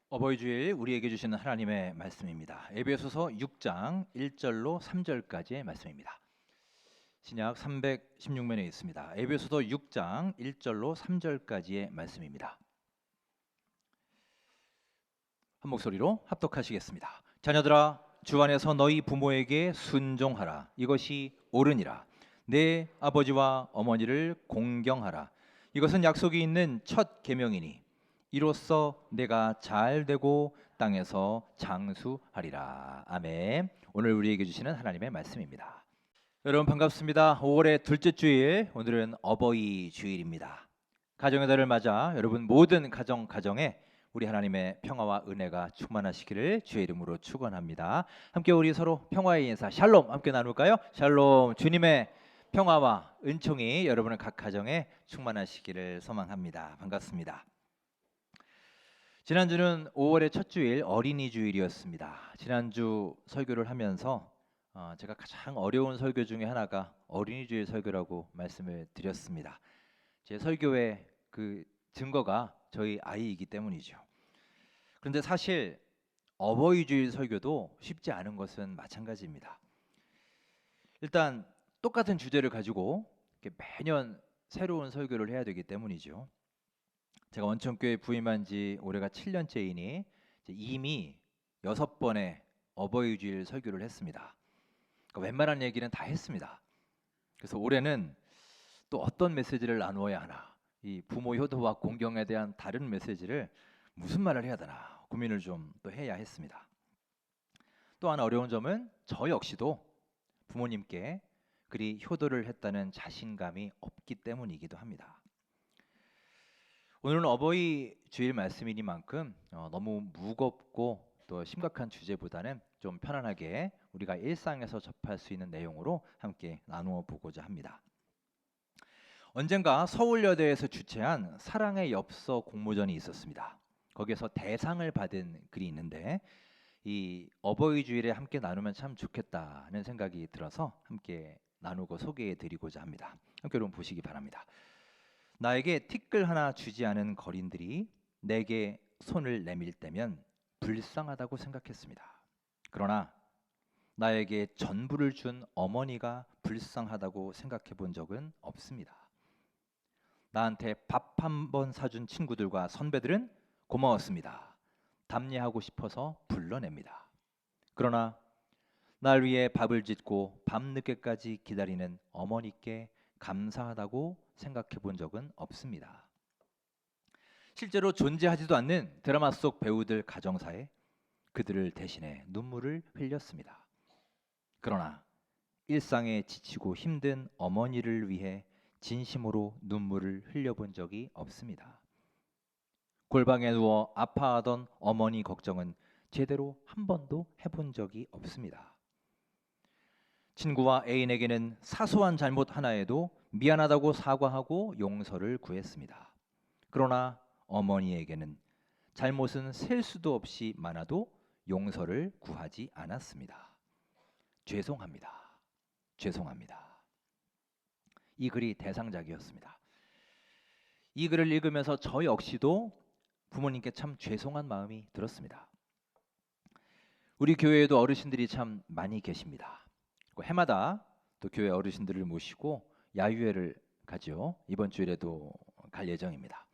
어버이 주일 우리에게 주시는 하나님의 말씀입니다. 에베소서 6장 1절로 3절까지의 말씀입니다. 신약 316면에 있습니다. 에베소서 6장 1절로 3절까지의 말씀입니다. 한 목소리로 합독하시겠습니다. 자녀들아, 주 안에서 너희 부모에게 순종하라. 이것이 옳으니라. 내 아버지와 어머니를 공경하라. 이것은 약속이 있는 첫 계명이니 이로써 내가 잘 되고 땅에서 장수하리라. 아멘. 오늘 우리에게 주시는 하나님의 말씀입니다. 여러분 반갑습니다. 5월의 둘째 주일, 오늘은 어버이 주일입니다. 가정의 달을 맞아 여러분 모든 가정에 우리 하나님의 평화와 은혜가 충만하시기를 주의 이름으로 축원합니다. 함께 우리 서로 평화의 인사 샬롬 함께 나눌까요? 샬롬. 주님의 평화와 은총이 여러분의 각 가정에 충만하시기를 소망합니다. 반갑습니다. 지난주는 5월의 첫 주일 어린이 주일이었습니다. 지난주 설교를 하면서 제가 가장 어려운 설교 중에 하나가 어린이 주일 설교라고 말씀을 드렸습니다. 제 설교의 그 증거가 저희 아이이기 때문이죠. 그런데 사실 어버이 주일 설교도 쉽지 않은 것은 마찬가지입니다. 일단 똑같은 주제를 가지고 매년 새로운 설교를 해야 되기 때문이죠. 제가 원천교회 부임한 지 올해가 7년째이니 이미 6번의 어버이 주일 설교를 했습니다. 그러니까 웬만한 얘기는 다 했습니다. 그래서 올해는 또 어떤 메시지를 나누어야 하나, 이 부모 효도와 공경에 대한 다른 메시지를 무슨 말을 해야 되나 고민을 좀 또 해야 했습니다. 또 하나 어려운 점은 저 역시도 부모님께 그리 효도를 했다는 자신감이 없기 때문이기도 합니다. 오늘은 어버이 주일 말씀이니만큼 너무 무겁고 또 심각한 주제보다는 좀 편안하게 우리가 일상에서 접할 수 있는 내용으로 함께 나누어 보고자 합니다. 언젠가 서울여대에서 주최한 사랑의 엽서 공모전이 있었습니다. 거기에서 대상을 받은 글이 있는데 이 어버이 주일에 함께 나누면 참 좋겠다는 생각이 들어서 함께 나누고 소개해 드리고자 합니다. 함께 여러분 보시기 바랍니다. 나에게 티끌 하나 주지 않은 거린들이 내게 손을 내밀 때면 불쌍하다고 생각했습니다. 그러나 나에게 전부를 준 어머니가 불쌍하다고 생각해 본 적은 없습니다. 나한테 밥 한 번 사준 친구들과 선배들은 고마웠습니다. 답례하고 싶어서 불러냅니다. 그러나 날 위해 밥을 짓고 밤늦게까지 기다리는 어머니께 감사하다고 생각해 본 적은 없습니다. 실제로 존재하지도 않는 드라마 속 배우들 가정사에 그들을 대신해 눈물을 흘렸습니다. 그러나 일상에 지치고 힘든 어머니를 위해 진심으로 눈물을 흘려본 적이 없습니다. 골방에 누워 아파하던 어머니 걱정은 제대로 한 번도 해본 적이 없습니다. 친구와 애인에게는 사소한 잘못 하나에도 미안하다고 사과하고 용서를 구했습니다. 그러나 어머니에게는 잘못은 셀 수도 없이 많아도 용서를 구하지 않았습니다. 죄송합니다. 죄송합니다. 이 글이 대상작이었습니다. 이 글을 읽으면서 저 역시도 부모님께 참 죄송한 마음이 들었습니다. 우리 교회에도 어르신들이 참 많이 계십니다. 해마다 또 교회 어르신들을 모시고 야유회를 가죠. 이번 주일에도 갈 예정입니다.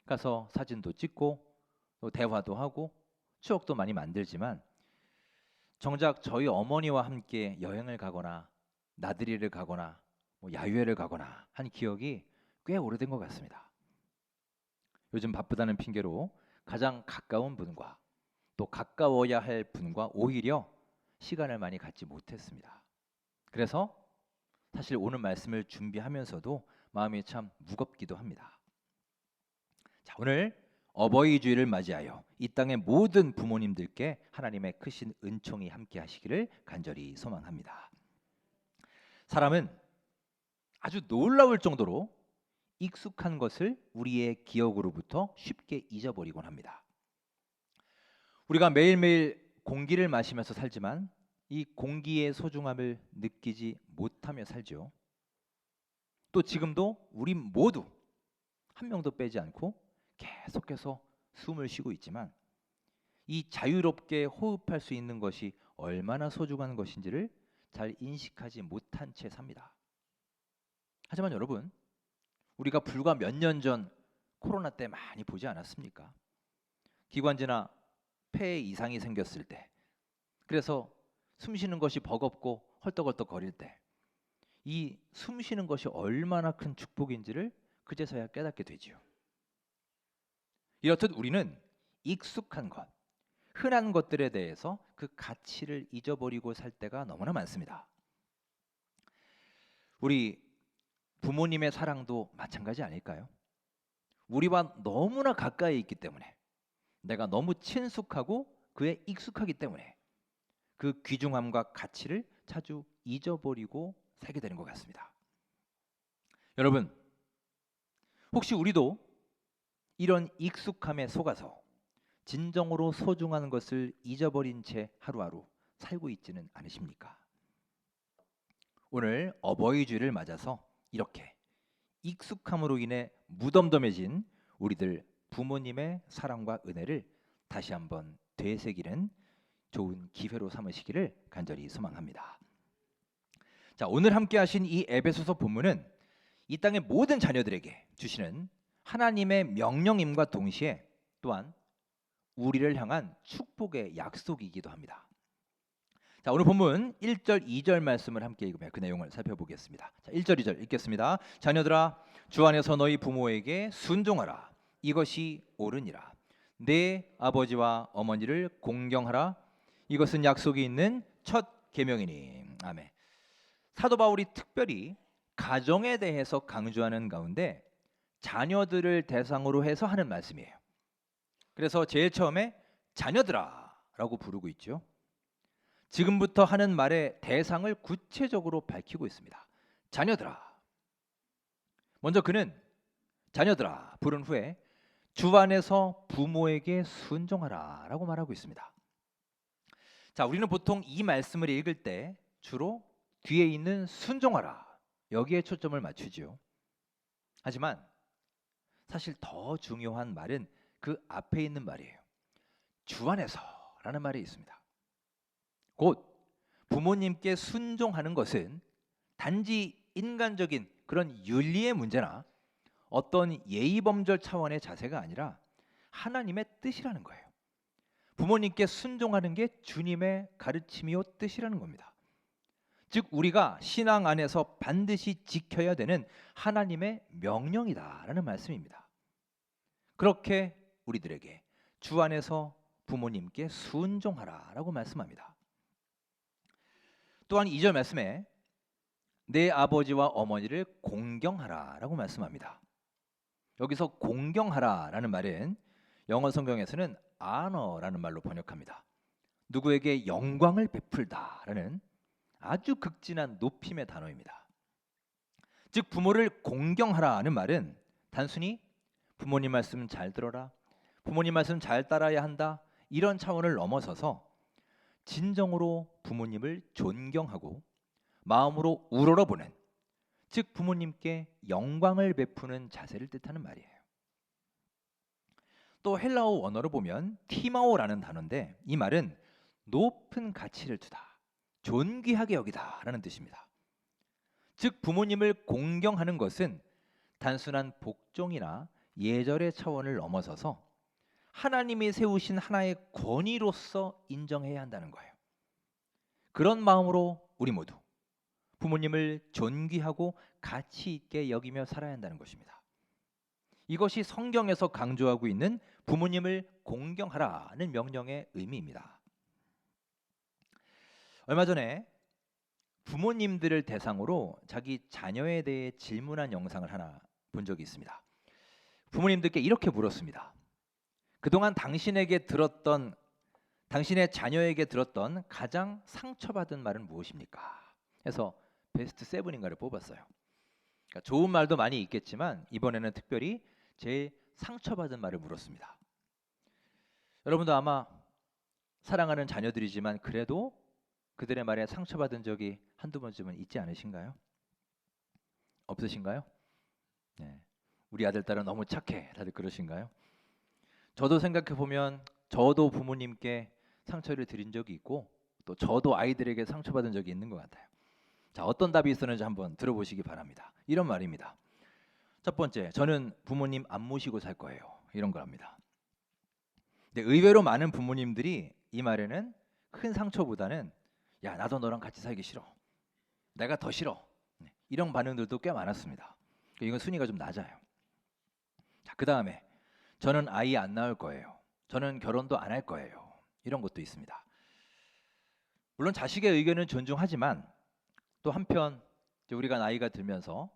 가서 사진도 찍고 또 대화도 하고 추억도 많이 만들지만 정작 저희 어머니와 함께 여행을 가거나 나들이를 가거나 야유회를 가거나 한 기억이 꽤 오래된 것 같습니다. 요즘 바쁘다는 핑계로 가장 가까운 분과 또 가까워야 할 분과 오히려 시간을 많이 갖지 못했습니다. 그래서 사실 오늘 말씀을 준비하면서도 마음이 참 무겁기도 합니다. 자, 오늘 어버이 주일을 맞이하여 이 땅의 모든 부모님들께 하나님의 크신 은총이 함께 하시기를 간절히 소망합니다. 사람은 아주 놀라울 정도로 익숙한 것을 우리의 기억으로부터 쉽게 잊어버리곤 합니다. 우리가 매일매일 공기를 마시면서 살지만 이 공기의 소중함을 느끼지 못하며 살죠. 또 지금도 우리 모두 한 명도 빼지 않고 계속해서 숨을 쉬고 있지만 이 자유롭게 호흡할 수 있는 것이 얼마나 소중한 것인지를 잘 인식하지 못한 채 삽니다. 하지만 여러분, 우리가 불과 몇 년 전 코로나 때 많이 보지 않았습니까? 기관지나 폐에 이상이 생겼을 때, 그래서 숨 쉬는 것이 버겁고 헐떡헐떡 거릴 때, 이 숨 쉬는 것이 얼마나 큰 축복인지를 그제서야 깨닫게 되지요. 이렇듯 우리는 익숙한 것, 흔한 것들에 대해서 그 가치를 잊어버리고 살 때가 너무나 많습니다. 우리 부모님의 사랑도 마찬가지 아닐까요? 우리와 너무나 가까이 있기 때문에, 내가 너무 친숙하고 그에 익숙하기 때문에 그 귀중함과 가치를 자주 잊어버리고 살게 되는 것 같습니다. 여러분, 혹시 우리도 이런 익숙함에 속아서 진정으로 소중한 것을 잊어버린 채 하루하루 살고 있지는 않으십니까? 오늘 어버이 주일을 맞아서 이렇게 익숙함으로 인해 무덤덤해진 우리들 부모님의 사랑과 은혜를 다시 한번 되새기는 좋은 기회로 삼으시기를 간절히 소망합니다. 자, 오늘 함께 하신 이 에베소서 본문은 이 땅의 모든 자녀들에게 주시는 하나님의 명령임과 동시에 또한 우리를 향한 축복의 약속이기도 합니다. 자, 오늘 본문 1절, 2절 말씀을 함께 읽으며 그 내용을 살펴보겠습니다. 자, 1절, 2절 읽겠습니다. 자녀들아, 주 안에서 너희 부모에게 순종하라. 이것이 옳으니라. 내 아버지와 어머니를 공경하라. 이것은 약속이 있는 첫 계명이니. 아멘. 사도 바울이 특별히 가정에 대해서 강조하는 가운데 자녀들을 대상으로 해서 하는 말씀이에요. 그래서 제일 처음에 자녀들아라고 부르고 있죠. 지금부터 하는 말의 대상을 구체적으로 밝히고 있습니다. 자녀들아. 먼저 그는 자녀들아 부른 후에 주 안에서 부모에게 순종하라라고 말하고 있습니다. 자, 우리는 보통 이 말씀을 읽을 때 주로 뒤에 있는 순종하라 여기에 초점을 맞추지요. 하지만 사실 더 중요한 말은 그 앞에 있는 말이에요. 주 안에서라는 말이 있습니다. 곧 부모님께 순종하는 것은 단지 인간적인 그런 윤리의 문제나 어떤 예의범절 차원의 자세가 아니라 하나님의 뜻이라는 거예요. 부모님께 순종하는 게 주님의 가르침이요 뜻이라는 겁니다. 즉 우리가 신앙 안에서 반드시 지켜야 되는 하나님의 명령이다라는 말씀입니다. 그렇게 우리들에게 주 안에서 부모님께 순종하라라고 말씀합니다. 또한 2절 말씀에 내 아버지와 어머니를 공경하라라고 말씀합니다. 여기서 공경하라라는 말은 영어 성경에서는 honor라는 말로 번역합니다. 누구에게 영광을 베풀다라는 아주 극진한 높임의 단어입니다. 즉 부모를 공경하라는 말은 단순히 부모님 말씀 잘 들어라, 부모님 말씀 잘 따라야 한다 이런 차원을 넘어서서 진정으로 부모님을 존경하고 마음으로 우러러보는, 즉 부모님께 영광을 베푸는 자세를 뜻하는 말이에요. 또 헬라어 원어로 보면 티마오라는 단어인데 이 말은 높은 가치를 두다, 존귀하게 여기다라는 뜻입니다. 즉 부모님을 공경하는 것은 단순한 복종이나 예절의 차원을 넘어서서 하나님이 세우신 하나의 권위로서 인정해야 한다는 거예요. 그런 마음으로 우리 모두 부모님을 존귀하고 가치 있게 여기며 살아야 한다는 것입니다. 이것이 성경에서 강조하고 있는 부모님을 공경하라는 명령의 의미입니다. 얼마 전에 부모님들을 대상으로 자기 자녀에 대해 질문한 영상을 하나 본 적이 있습니다. 부모님들께 이렇게 물었습니다. 그동안 당신의 자녀에게 들었던 가장 상처받은 말은 무엇입니까? 해서 베스트 7인가를 뽑았어요. 그러니까 좋은 말도 많이 있겠지만 이번에는 특별히 제일 상처받은 말을 물었습니다. 여러분도 아마 사랑하는 자녀들이지만 그래도 그들의 말에 상처받은 적이 한두 번쯤은 있지 않으신가요? 없으신가요? 네. 우리 아들 딸은 너무 착해. 다들 그러신가요? 저도 생각해 보면 저도 부모님께 상처를 드린 적이 있고 또 저도 아이들에게 상처받은 적이 있는 것 같아요. 자, 어떤 답이 있었는지 한번 들어보시기 바랍니다. 이런 말입니다. 첫 번째, 저는 부모님 안 모시고 살 거예요. 이런 거랍니다. 근데 의외로 많은 부모님들이 이 말에는 큰 상처보다는 야, 나도 너랑 같이 살기 싫어. 내가 더 싫어. 이런 반응들도 꽤 많았습니다. 이건 순위가 좀 낮아요. 자, 그 다음에 저는 아이 안 낳을 거예요. 저는 결혼도 안 할 거예요. 이런 것도 있습니다. 물론 자식의 의견은 존중하지만 또 한편 우리가 나이가 들면서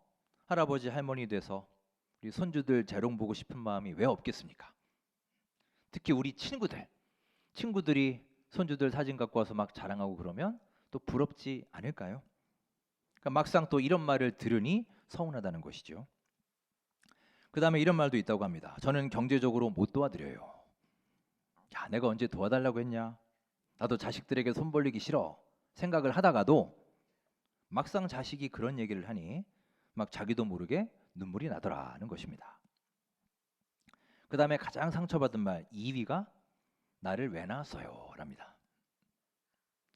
할아버지 할머니 돼서 우리 손주들 재롱 보고 싶은 마음이 왜 없겠습니까? 특히 우리 친구들이 손주들 사진 갖고 와서 막 자랑하고 그러면 또 부럽지 않을까요? 그러니까 막상 또 이런 말을 들으니 서운하다는 것이죠. 그 다음에 이런 말도 있다고 합니다. 저는 경제적으로 못 도와드려요. 야, 내가 언제 도와달라고 했냐? 나도 자식들에게 손 벌리기 싫어 생각을 하다가도 막상 자식이 그런 얘기를 하니 막 자기도 모르게 눈물이 나더라는 것입니다. 그 다음에 가장 상처받은 말 2위가 나를 왜 낳았어요? 랍니다.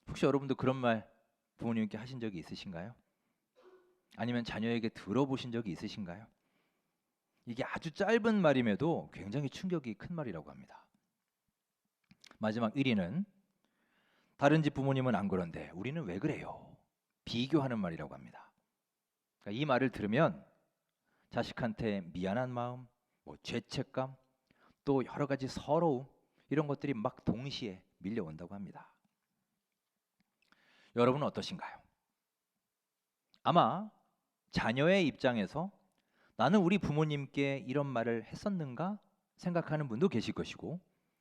혹시 여러분도 그런 말 부모님께 하신 적이 있으신가요? 아니면 자녀에게 들어보신 적이 있으신가요? 이게 아주 짧은 말임에도 굉장히 충격이 큰 말이라고 합니다. 마지막 1위는 다른 집 부모님은 안 그런데 우리는 왜 그래요? 비교하는 말이라고 합니다. 그러니까 이 말을 들으면 자식한테 미안한 마음, 죄책감, 또 여러 가지 서러움 이런 것들이 막 동시에 밀려온다고 합니다. 여러분은 어떠신가요? 아마 자녀의 입장에서 나는 우리 부모님께 이런 말을 했었는가 생각하는 분도 계실 것이고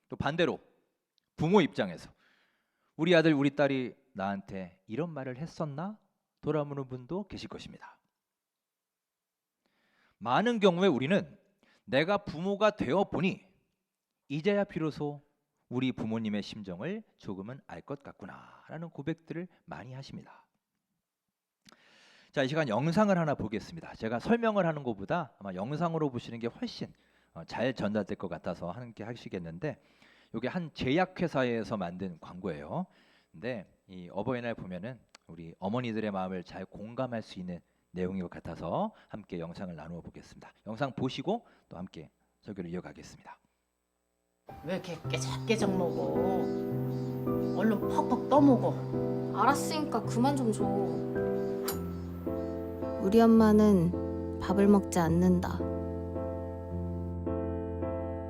또 반대로 부모 입장에서 우리 아들 우리 딸이 나한테 이런 말을 했었나 돌아보는 분도 계실 것입니다. 많은 경우에 우리는 내가 부모가 되어 보니 이제야 비로소 우리 부모님의 심정을 조금은 알 것 같구나라는 고백들을 많이 하십니다. 자, 이 시간 영상을 하나 보겠습니다. 제가 설명을 하는 것보다 아마 영상으로 보시는 게 훨씬 잘 전달될 것 같아서 함께 하시겠는데 이게 한 제약회사에서 만든 광고예요. 근데 이 어버이날 보면은 우리 어머니들의 마음을 잘 공감할 수 있는 내용인 것 같아서 함께 영상을 나누어 보겠습니다. 영상 보시고 또 함께 설교를 이어가겠습니다. 왜 이렇게 깨작깨작 먹어? 얼른 퍽퍽 떠먹어. 알았으니까 그만 좀 줘. 우리 엄마는 밥을 먹지 않는다.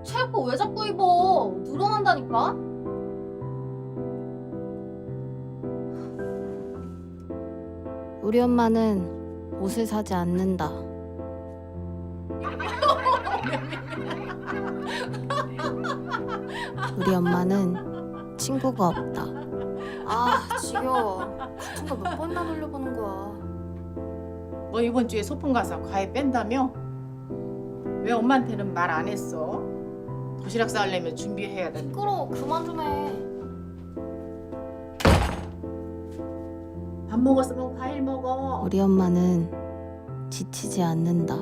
체육복 왜 자꾸 입어? 늘어난다니까? 우리 엄마는 옷을 사지 않는다. 우리 엄마는 친구가 없다. 아, 지겨워. 같은 거 몇 번이나 돌려보는 거야. 너 이번 주에 소풍 가서 과외 뺀다며? 왜 엄마한테는 말 안 했어? 도시락 싸려면 준비해야 돼. 시끄러워. 그만 좀 해. 밥 먹었으면 과일 먹어. 우리 엄마는 지치지 않는다.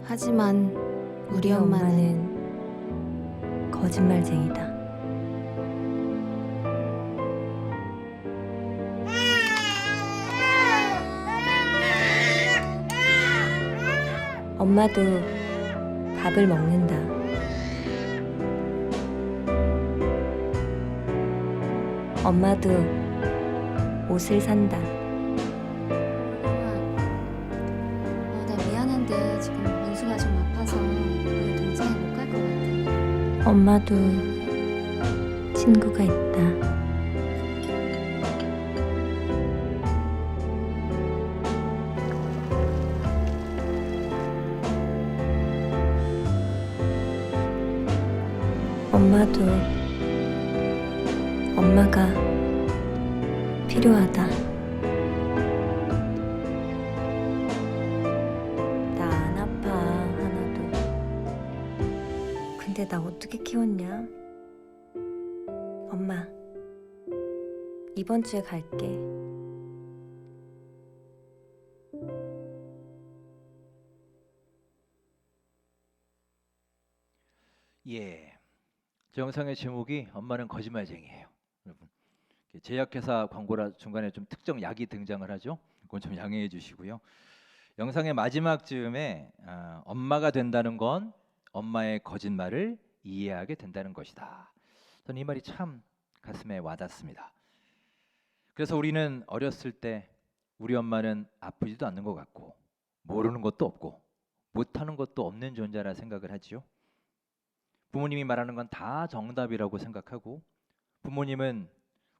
하지만 우리 엄마는 거짓말쟁이다. 엄마도 밥을 먹는다. 엄마도 옷을 산다. 나 미안한데 지금 민수가 좀 아파서 오늘 동생이 못 갈 것 같아. 엄마도 친구가 있다. 엄마도 엄마가 필요하다. 나 안 아파, 하나도. 대체 나 어떻게 키웠냐? 엄마, 이번 주에 갈게. 예, 저 영상의 제목이 엄마는 거짓말쟁이에요. 여러분, 제약회사 광고라 중간에 좀 특정 약이 등장을 하죠. 그건 좀 양해해 주시고요. 영상의 마지막 즈음에 엄마가 된다는 건 엄마의 거짓말을 이해하게 된다는 것이다. 저는 이 말이 참 가슴에 와닿습니다. 그래서 우리는 어렸을 때 우리 엄마는 아프지도 않는 것 같고 모르는 것도 없고 못하는 것도 없는 존재라 생각을 하지요. 부모님이 말하는 건 다 정답이라고 생각하고 부모님은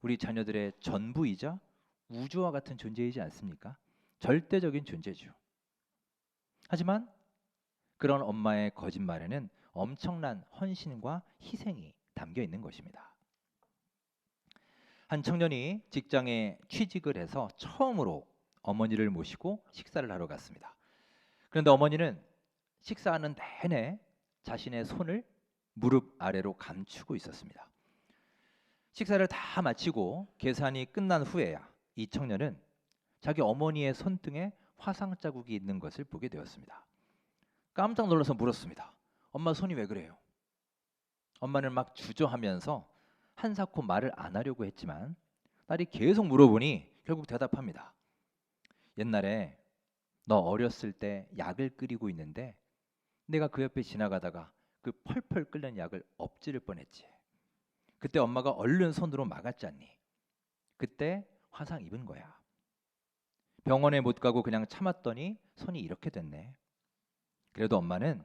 우리 자녀들의 전부이자 우주와 같은 존재이지 않습니까? 절대적인 존재죠. 하지만 그런 엄마의 거짓말에는 엄청난 헌신과 희생이 담겨 있는 것입니다. 한 청년이 직장에 취직을 해서 처음으로 어머니를 모시고 식사를 하러 갔습니다. 그런데 어머니는 식사하는 내내 자신의 손을 무릎 아래로 감추고 있었습니다. 식사를 다 마치고 계산이 끝난 후에야 이 청년은 자기 어머니의 손등에 화상 자국이 있는 것을 보게 되었습니다. 깜짝 놀라서 물었습니다. 엄마 손이 왜 그래요? 엄마는 막 주저하면서 한사코 말을 안 하려고 했지만 딸이 계속 물어보니 결국 대답합니다. 옛날에 너 어렸을 때 약을 끓이고 있는데 내가 그 옆에 지나가다가 그 펄펄 끓는 약을 엎지를 뻔했지. 그때 엄마가 얼른 손으로 막았잖니. 그때 화상 입은 거야. 병원에 못 가고 그냥 참았더니 손이 이렇게 됐네. 그래도 엄마는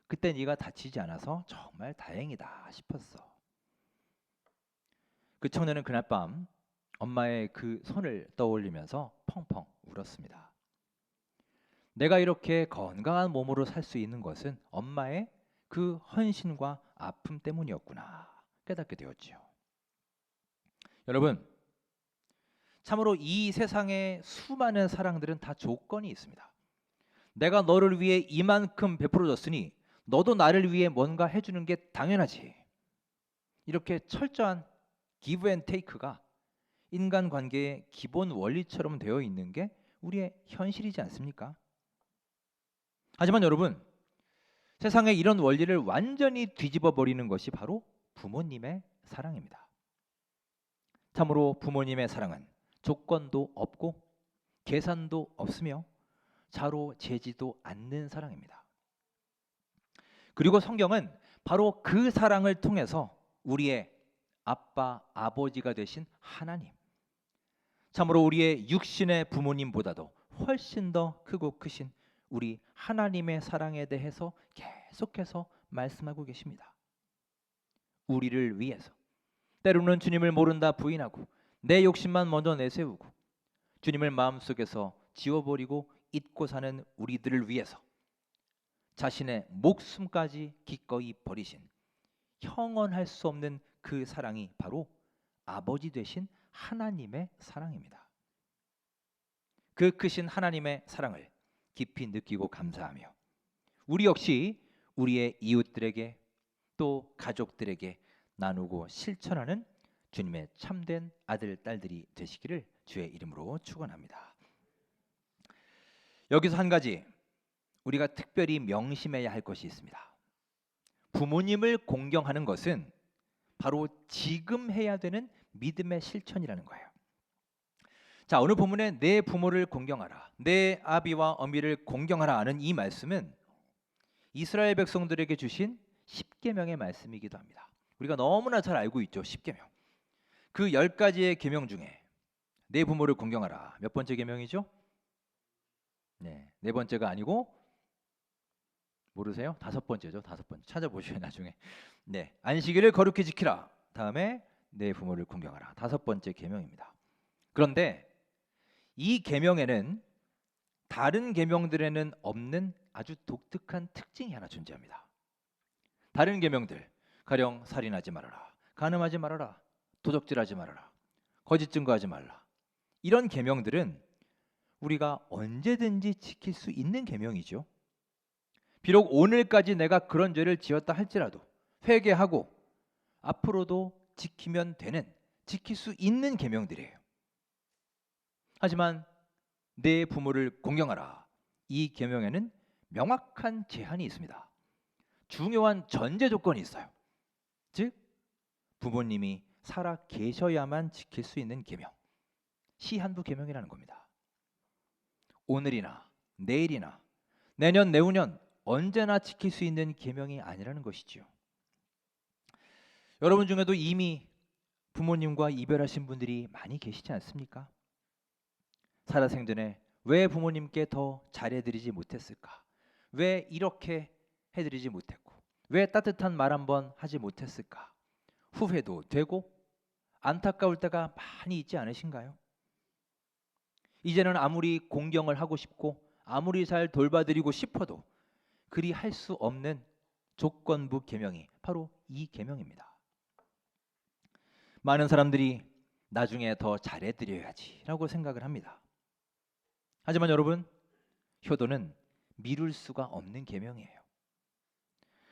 그때 네가 다치지 않아서 정말 다행이다 싶었어. 그 청년은 그날 밤 엄마의 그 손을 떠올리면서 펑펑 울었습니다. 내가 이렇게 건강한 몸으로 살 수 있는 것은 엄마의 그 헌신과 아픔 때문이었구나 깨닫게 되었지요. 여러분, 참으로 이 세상의 수많은 사랑들은 다 조건이 있습니다. 내가 너를 위해 이만큼 베풀어줬으니 너도 나를 위해 뭔가 해주는 게 당연하지. 이렇게 철저한 give and take가 인간관계의 기본 원리처럼 되어 있는 게 우리의 현실이지 않습니까? 하지만 여러분, 세상에 이런 원리를 완전히 뒤집어 버리는 것이 바로 부모님의 사랑입니다. 참으로 부모님의 사랑은 조건도 없고 계산도 없으며 자로 재지도 않는 사랑입니다. 그리고 성경은 바로 그 사랑을 통해서 우리의 아빠, 아버지가 되신 하나님, 참으로 우리의 육신의 부모님보다도 훨씬 더 크고 크신 우리 하나님의 사랑에 대해서 계속해서 말씀하고 계십니다. 우리를 위해서 때로는 주님을 모른다 부인하고 내 욕심만 먼저 내세우고 주님을 마음속에서 지워버리고 잊고 사는 우리들을 위해서 자신의 목숨까지 기꺼이 버리신 형언할 수 없는 그 사랑이 바로 아버지 되신 하나님의 사랑입니다. 그 크신 하나님의 사랑을 깊이 느끼고 감사하며 우리 역시 우리의 이웃들에게 또 가족들에게 나누고 실천하는 주님의 참된 아들, 딸들이 되시기를 주의 이름으로 축원합니다. 여기서 한 가지 우리가 특별히 명심해야 할 것이 있습니다. 부모님을 공경하는 것은 바로 지금 해야 되는 믿음의 실천이라는 거예요. 자, 오늘 본문에 내 부모를 공경하라, 내 아비와 어미를 공경하라 하는 이 말씀은 이스라엘 백성들에게 주신 십계명의 말씀이기도 합니다. 우리가 너무나 잘 알고 있죠. 십계명. 그 10가지의 계명 중에 내 부모를 공경하라 몇 번째 계명이죠? 네 번째가 아니고 모르세요? 5번째죠. 5번째 찾아보시면 나중에. 네, 안식일을 거룩히 지키라. 다음에 내 부모를 공경하라. 5번째 계명입니다. 그런데 이 계명에는 다른 계명들에는 없는 아주 독특한 특징이 하나 존재합니다. 다른 계명들, 가령 살인하지 말아라, 간음하지 말아라, 도적질하지 말아라, 거짓 증거하지 말라, 이런 계명들은 우리가 언제든지 지킬 수 있는 계명이죠. 비록 오늘까지 내가 그런 죄를 지었다 할지라도 회개하고 앞으로도 지키면 되는, 지킬 수 있는 계명들이에요. 하지만 내 부모를 공경하라, 이 계명에는 명확한 제한이 있습니다. 중요한 전제 조건이 있어요. 즉 부모님이 살아 계셔야만 지킬 수 있는 계명, 시한부 계명이라는 겁니다. 오늘이나 내일이나 내년 내후년 언제나 지킬 수 있는 계명이 아니라는 것이지요. 여러분 중에도 이미 부모님과 이별하신 분들이 많이 계시지 않습니까? 살아생전에 왜 부모님께 더 잘해드리지 못했을까? 왜 이렇게 해드리지 못했고, 왜 따뜻한 말 한번 하지 못했을까? 후회도 되고 안타까울 때가 많이 있지 않으신가요? 이제는 아무리 공경을 하고 싶고 아무리 잘 돌봐드리고 싶어도 그리 할 수 없는 조건부 계명이 바로 이 계명입니다. 많은 사람들이 나중에 더 잘해드려야지라고 생각을 합니다. 하지만 여러분, 효도는 미룰 수가 없는 계명이에요.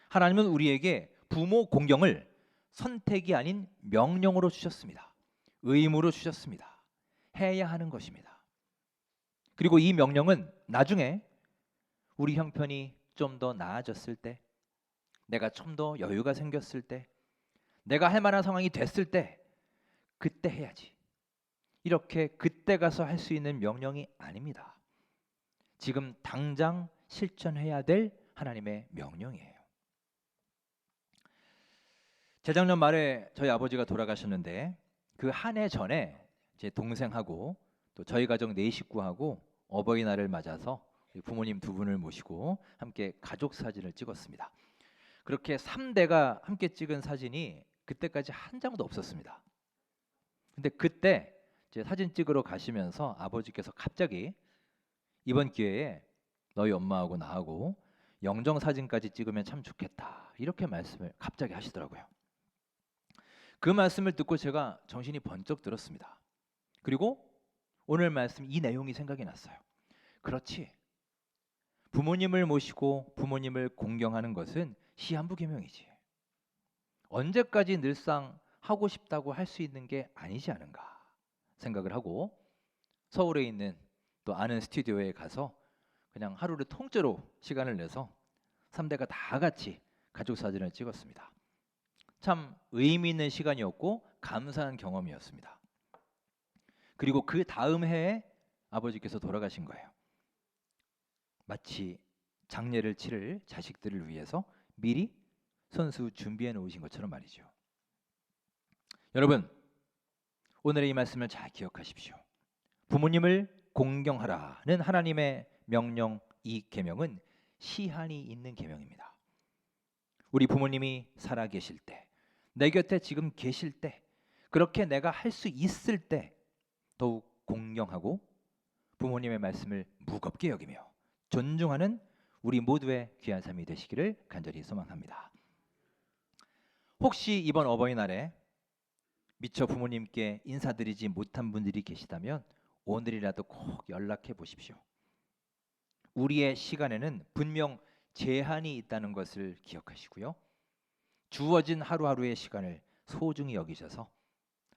하나님은 우리에게 부모 공경을 선택이 아닌 명령으로 주셨습니다. 의무로 주셨습니다. 해야 하는 것입니다. 그리고 이 명령은 나중에 우리 형편이 좀 더 나아졌을 때, 내가 좀 더 여유가 생겼을 때, 내가 할 만한 상황이 됐을 때 그때 해야지, 이렇게 그때 가서 할 수 있는 명령이 아닙니다. 지금 당장 실천해야 될 하나님의 명령이에요. 재작년 말에 저희 아버지가 돌아가셨는데 그 한 해 전에 제 동생하고 또 저희 가족 4식구하고 어버이날을 맞아서 부모님 2분을 모시고 함께 가족 사진을 찍었습니다. 그렇게 3대가 함께 찍은 사진이 그때까지 한 장도 없었습니다. 근데 그때 제 사진 찍으러 가시면서 아버지께서 갑자기 이번 기회에 너희 엄마하고 나하고 영정 사진까지 찍으면 참 좋겠다, 이렇게 말씀을 갑자기 하시더라고요. 그 말씀을 듣고 제가 정신이 번쩍 들었습니다. 그리고 오늘 말씀 이 내용이 생각이 났어요. 그렇지, 부모님을 모시고 부모님을 공경하는 것은 시한부 계명이지. 언제까지 늘상 하고 싶다고 할 수 있는 게 아니지 않은가 생각을 하고 서울에 있는 또 아는 스튜디오에 가서 그냥 하루를 통째로 시간을 내서 3대가 다 같이 가족 사진을 찍었습니다. 참 의미 있는 시간이었고 감사한 경험이었습니다. 그리고 그 다음 해에 아버지께서 돌아가신 거예요. 마치 장례를 치를 자식들을 위해서 미리 손수 준비해 놓으신 것처럼 말이죠. 여러분, 오늘의 이 말씀을 잘 기억하십시오. 부모님을 공경하라는 하나님의 명령, 이 계명은 시한이 있는 계명입니다. 우리 부모님이 살아 계실 때, 내 곁에 지금 계실 때, 그렇게 내가 할 수 있을 때 더욱 공경하고 부모님의 말씀을 무겁게 여기며 존중하는 우리 모두의 귀한 삶이 되시기를 간절히 소망합니다. 혹시 이번 어버이날에 미처 부모님께 인사드리지 못한 분들이 계시다면 오늘이라도 꼭 연락해 보십시오. 우리의 시간에는 분명 제한이 있다는 것을 기억하시고요. 주어진 하루하루의 시간을 소중히 여기셔서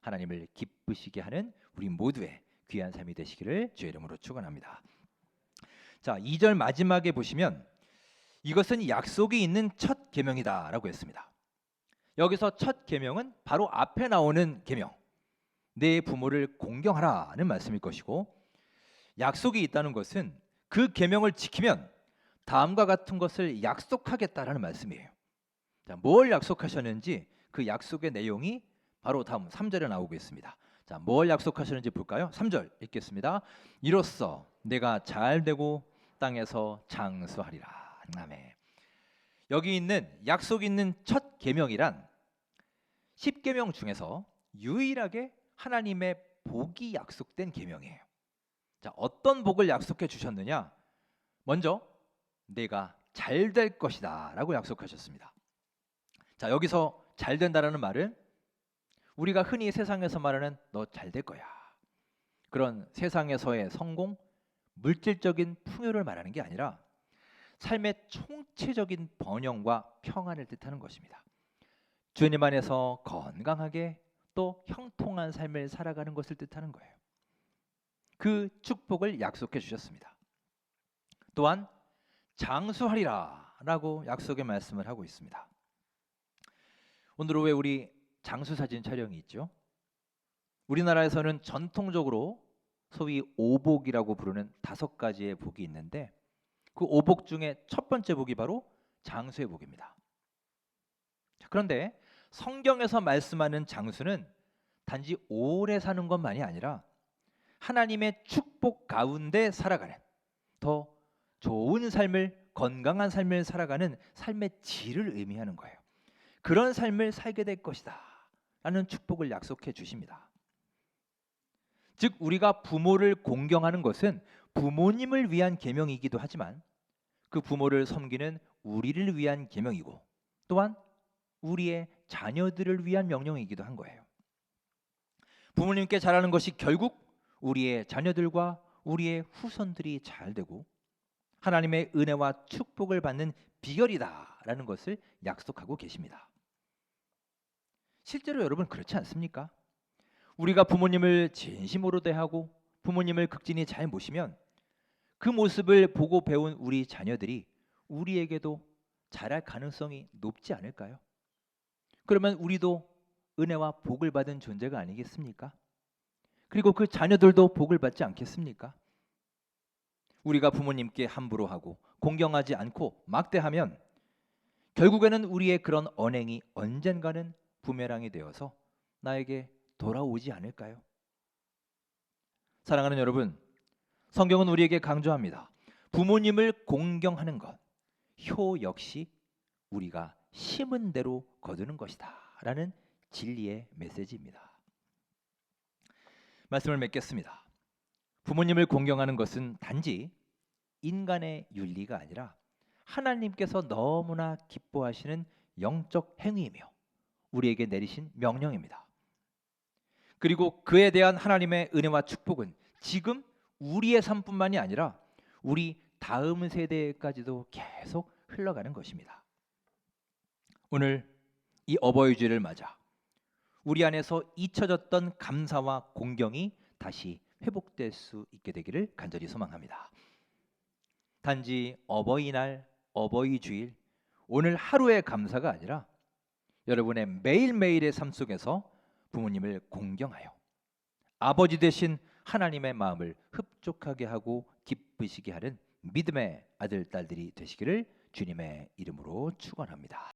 하나님을 기쁘시게 하는 우리 모두의 귀한 삶이 되시기를 주의 이름으로 축원합니다. 자, 2절 마지막에 보시면 이것은 약속이 있는 첫 계명이다라고 했습니다. 여기서 첫 계명은 바로 앞에 나오는 계명, 내 부모를 공경하라는 말씀일 것이고, 약속이 있다는 것은 그 계명을 지키면 다음과 같은 것을 약속하겠다라는 말씀이에요. 자, 뭘 약속하셨는지 그 약속의 내용이 바로 다음 3절에 나오고 있습니다. 자, 뭘 약속하셨는지 볼까요? 3절 읽겠습니다. 이로써 내가 잘되고 땅에서 장수하리라. 아멘. 여기 있는 약속 있는 첫 계명이란 10계명 중에서 유일하게 하나님의 복이 약속된 계명이에요. 자, 어떤 복을 약속해 주셨느냐? 먼저 내가 잘 될 것이다 라고 약속하셨습니다. 자, 여기서 잘 된다라는 말은 우리가 흔히 세상에서 말하는 너 잘 될 거야, 그런 세상에서의 성공, 물질적인 풍요를 말하는 게 아니라 삶의 총체적인 번영과 평안을 뜻하는 것입니다. 주님 안에서 건강하게 또 형통한 삶을 살아가는 것을 뜻하는 거예요. 그 축복을 약속해 주셨습니다. 또한 장수하리라 라고 약속의 말씀을 하고 있습니다. 오늘 오후에 우리 장수 사진 촬영이 있죠. 우리나라에서는 전통적으로 소위 오복이라고 부르는 5가지의 복이 있는데 그 오복 중에 첫 번째 복이 바로 장수의 복입니다. 그런데 성경에서 말씀하는 장수는 단지 오래 사는 것만이 아니라 하나님의 축복 가운데 살아가는 더 좋은 삶을, 건강한 삶을 살아가는 삶의 질을 의미하는 거예요. 그런 삶을 살게 될 것이다 라는 축복을 약속해 주십니다. 즉 우리가 부모를 공경하는 것은 부모님을 위한 계명이기도 하지만 그 부모를 섬기는 우리를 위한 계명이고 또한 우리의 자녀들을 위한 명령이기도 한 거예요. 부모님께 잘하는 것이 결국 우리의 자녀들과 우리의 후손들이 잘 되고 하나님의 은혜와 축복을 받는 비결이다라는 것을 약속하고 계십니다. 실제로 여러분 그렇지 않습니까? 우리가 부모님을 진심으로 대하고 부모님을 극진히 잘 모시면 그 모습을 보고 배운 우리 자녀들이 우리에게도 잘할 가능성이 높지 않을까요? 그러면 우리도 은혜와 복을 받은 존재가 아니겠습니까? 그리고 그 자녀들도 복을 받지 않겠습니까? 우리가 부모님께 함부로 하고 공경하지 않고 막대하면 결국에는 우리의 그런 언행이 언젠가는 부메랑이 되어서 나에게 돌아오지 않을까요? 사랑하는 여러분, 성경은 우리에게 강조합니다. 부모님을 공경하는 것, 효 역시 우리가 심은 대로 거두는 것이다 라는 진리의 메시지입니다. 말씀을 맺겠습니다. 부모님을 공경하는 것은 단지 인간의 윤리가 아니라 하나님께서 너무나 기뻐하시는 영적 행위이며 우리에게 내리신 명령입니다. 그리고 그에 대한 하나님의 은혜와 축복은 지금 우리의 삶뿐만이 아니라 우리 다음 세대까지도 계속 흘러가는 것입니다. 오늘 이 어버이 주일을 맞아 우리 안에서 잊혀졌던 감사와 공경이 다시 회복될 수 있게 되기를 간절히 소망합니다. 단지 어버이날, 어버이 주일, 오늘 하루의 감사가 아니라 여러분의 매일매일의 삶 속에서 부모님을 공경하여 아버지 되신 하나님의 마음을 흡족하게 하고 기쁘시게 하는 믿음의 아들, 딸들이 되시기를 주님의 이름으로 축원합니다.